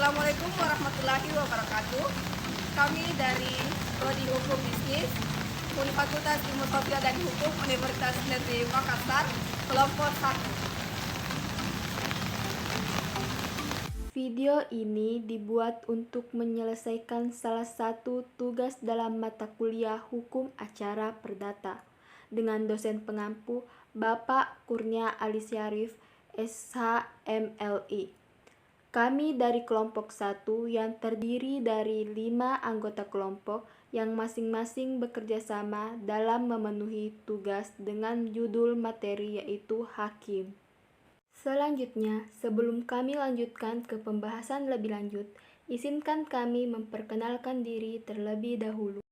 Assalamualaikum warahmatullahi wabarakatuh. Kami dari Prodi Hukum Bisnis, Fakultas Ilmu Sosial dan Hukum Universitas Negeri Makassar, kelompok 1. Video ini dibuat untuk menyelesaikan salah satu tugas dalam mata kuliah Hukum Acara Perdata dengan dosen pengampu Bapak Kurnia Ali Syarif, SHMLI. Kami dari kelompok 1 yang terdiri dari 5 anggota kelompok yang masing-masing bekerja sama dalam memenuhi tugas dengan judul materi yaitu Hakim. Selanjutnya, sebelum kami lanjutkan ke pembahasan lebih lanjut, izinkan kami memperkenalkan diri terlebih dahulu.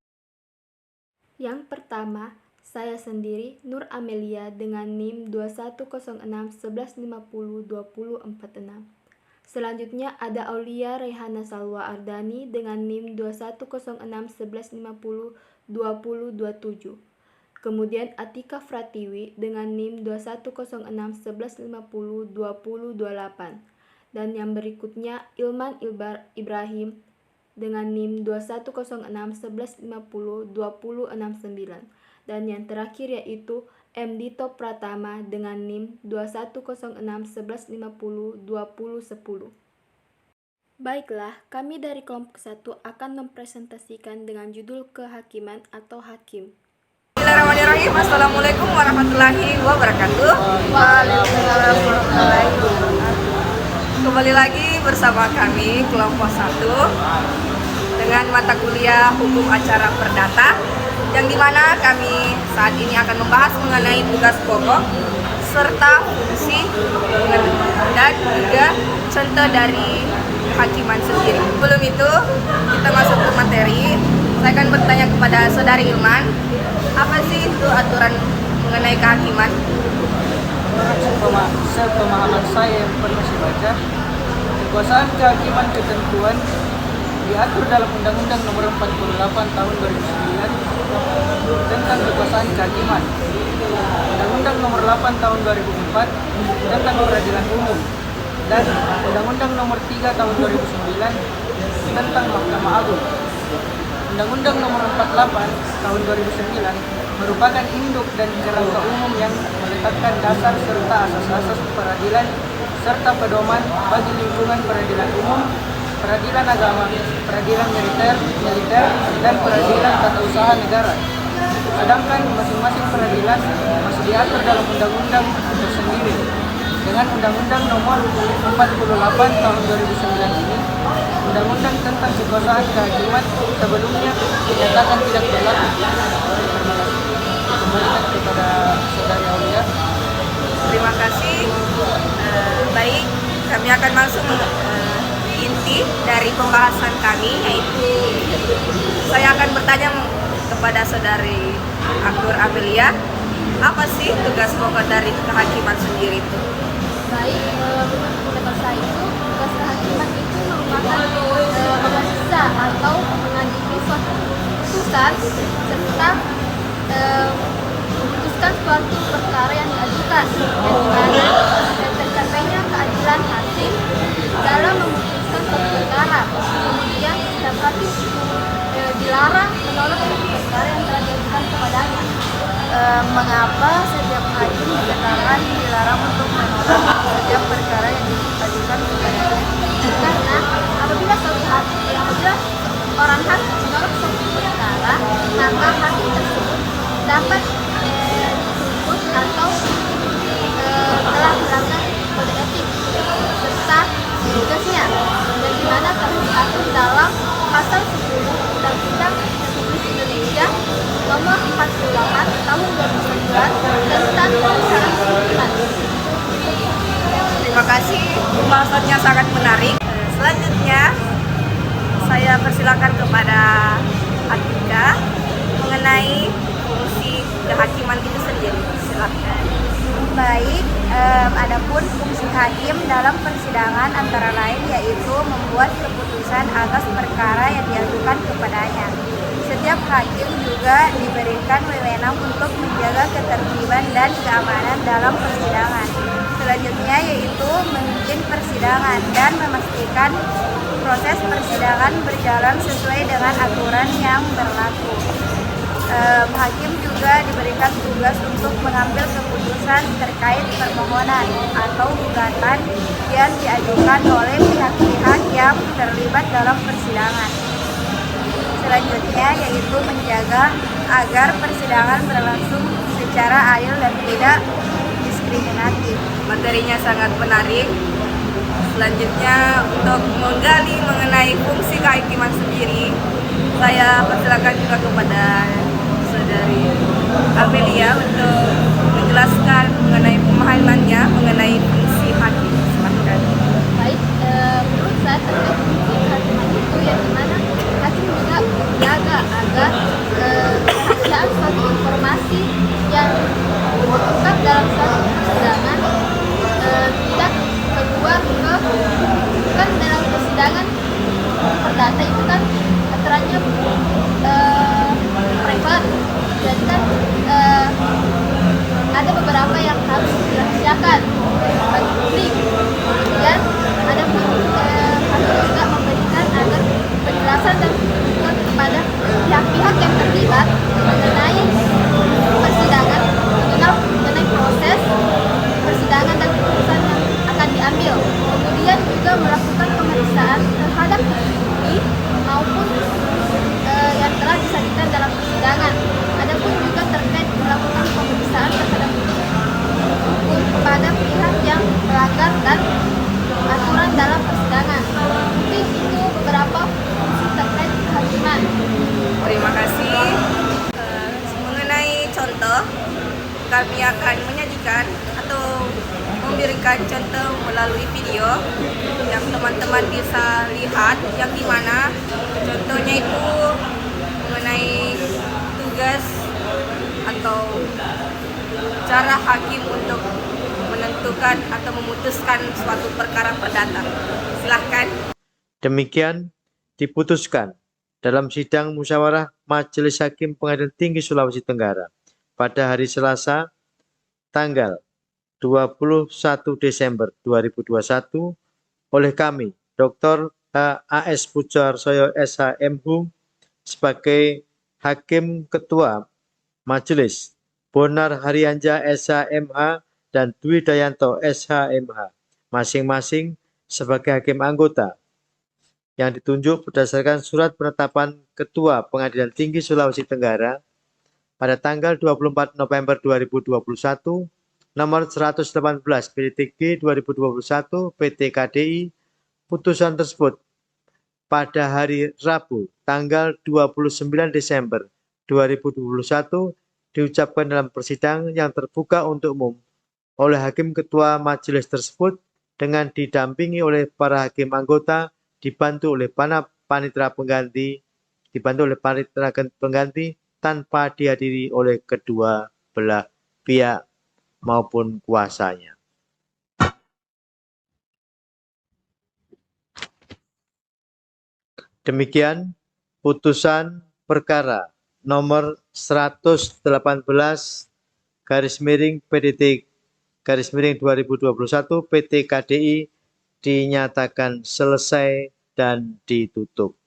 Yang pertama, saya sendiri Nur Amelia dengan NIM 210611502046. Selanjutnya ada Aulia Rehana Salwa Ardani dengan NIM 210611502027. Kemudian Atika Fratiwi dengan NIM 210611502028. Dan yang berikutnya Ilman Ibrahim dengan NIM 210611502069. Dan yang terakhir yaitu M. Dito Pratama dengan NIM 210611502010. Baiklah, kami dari kelompok 1 akan mempresentasikan dengan judul kehakiman atau hakim. Bismillahirrahmanirrahim. Assalamualaikum warahmatullahi wabarakatuh. Waalaikumsalam warahmatullahi wabarakatuh. Kembali lagi bersama kami kelompok 1 dengan mata kuliah Hukum Acara Perdata, yang dimana kami saat ini akan membahas mengenai tugas pokok serta fungsi dan juga contoh dari kehakiman sendiri. Sebelum itu kita masuk ke materi. Saya akan bertanya kepada Saudari Ilman, apa sih itu aturan mengenai kehakiman? Sepemahaman saya yang pernah saya baca, kekuasaan kehakiman ketentuan diatur dalam Undang-Undang Nomor 48 Tahun 2009 tentang kekuasaan kehakiman, Undang-Undang Nomor 8 Tahun 2004 tentang peradilan umum, dan Undang-Undang Nomor 3 Tahun 2009 tentang Mahkamah Agung. Undang-Undang Nomor 48 Tahun 2009 merupakan induk dan kerangka umum yang meletakkan dasar serta asas-asas peradilan serta pedoman bagi lingkungan peradilan umum, peradilan agama, peradilan militer, dan peradilan tata usaha negara. Sedangkan masing-masing peradilan masih diatur dalam undang-undang tersendiri. Dengan Undang-Undang Nomor 48 Tahun 2009 ini, Undang-Undang tentang kekuasaan kehakiman sebelumnya dinyatakan tidak berlaku. Terima kasih. Kembalikan kepada Saudari Aulia. Terima kasih. Baik, kami akan langsung inti dari pembahasan kami, yaitu saya akan bertanya kepada Saudari Nur Amelia, apa sih tugas pokok dari kehakiman sendiri itu? Baik, menurut pendapat saya itu tugas kehakiman itu merupakan menganalisa atau mengadili suatu putusan serta memutuskan suatu perkara yang diajukan, yang dimana tercapainya keadilan hakim dalam memutuskan suatu perkara. Kemudian setiap hakim dilarang menolak suatu perkara yang telah diajukan kepadanya. Mengapa setiap hakim dikatakan dilarang untuk menolak setiap perkara yang diajukan kepadanya? Karena apabila orang hakim menolak suatu perkara, maka hakim tersebut dapat dituntut atau telah melanggar kode etik serta tugasnya, dan dimana tercatat dalam pasal 10 Undang-Undang Republik Indonesia Nomor 48 Tahun 2011 tentang pelaksanaan kehakiman. Terima kasih, pembahasannya sangat menarik. Selanjutnya saya persilakan kepada Atika mengenai fungsi kehakiman itu sendiri. Silakan. Baik, adapun fungsi hakim dalam persidangan antara lain yaitu membuat keputusan atas perkara yang diajukan kepadanya. Setiap hakim juga diberikan wewenang untuk menjaga ketertiban dan keamanan dalam persidangan. Selanjutnya yaitu memimpin persidangan dan memastikan proses persidangan berjalan sesuai dengan aturan yang berlaku. Hakim juga diberikan tugas untuk mengambil keputusan terkait permohonan atau gugatan yang diajukan oleh pihak-pihak yang terlibat dalam persidangan. Selanjutnya yaitu menjaga agar persidangan berlangsung secara adil dan tidak diskriminatif. Materinya sangat menarik. Selanjutnya untuk menggali mengenai fungsi kehakiman sendiri, saya persilakan juga kepada saudari Amelia untuk menjelaskan mengenai pemahamannya mengenai fungsi hakim. Silakan. Baik, menurut saya terkait fungsi kehakiman itu yang dimana hakim juga menjaga agar kerahasiaan suatu informasi yang terungkap dalam suatu persidangan tidak keluar ke kan dalam persidangan perdata itu kan aturannya private, jadi kan ada beberapa yang harus dirahasiakan bagi publik. Kemudian ada pun harus juga memberikan agar penjelasan dan penuntutan kepada pihak-pihak yang terlibat mengenai persidangan, mengenai proses persidangan dan keputusan yang akan diambil. Kemudian juga melakukan pemeriksaan terhadap bukti maupun yang telah disajikan dalam persidangan. Adapun juga terkait melakukan pemeriksaan terhadap hukum kepada pihak yang melanggar dan aturan dalam persidangan. Mungkin itu beberapa fungsi terkait kehakiman. Terima kasih. Mengenai contoh, kami akan menyajikan atau memberikan contoh melalui video yang teman-teman bisa lihat, yang dimana contohnya itu mengenai tugas atau cara hakim untuk menentukan atau memutuskan suatu perkara perdata. Silahkan. Demikian diputuskan dalam sidang musyawarah Majelis Hakim Pengadilan Tinggi Sulawesi Tenggara pada hari Selasa tanggal 21 Desember 2021 oleh kami, Dr. H.A.S. Pujarsoyo SH.M.Hum sebagai Hakim Ketua Majelis, Bonar Haryanja SH.M.H. dan Dwi Dayanto SH.M.H. masing-masing sebagai Hakim Anggota yang ditunjuk berdasarkan surat penetapan Ketua Pengadilan Tinggi Sulawesi Tenggara pada tanggal 24 November 2021 nomor 118 PDTG 2021 PT KDI. Putusan tersebut pada hari Rabu tanggal 29 Desember 2021 diucapkan dalam persidangan yang terbuka untuk umum oleh Hakim Ketua Majelis tersebut dengan didampingi oleh para hakim anggota, dibantu oleh panitera pengganti tanpa dihadiri oleh kedua belah pihak maupun kuasanya. Demikian putusan perkara nomor 118 PDT 2021 PT KDI dinyatakan selesai dan ditutup.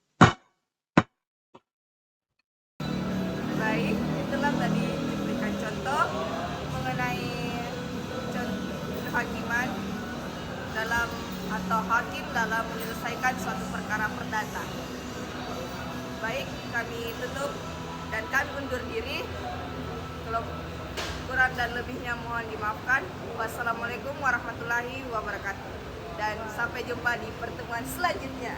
Baik, itulah tadi diberikan contoh mengenai kehakiman dalam atau hakim dalam menyelesaikan suatu perkara perdata. Baik, kami tutup dan kami undur diri. Kalau kurang dan lebihnya mohon dimaafkan. Wassalamualaikum warahmatullahi wabarakatuh. Dan sampai jumpa di pertemuan selanjutnya.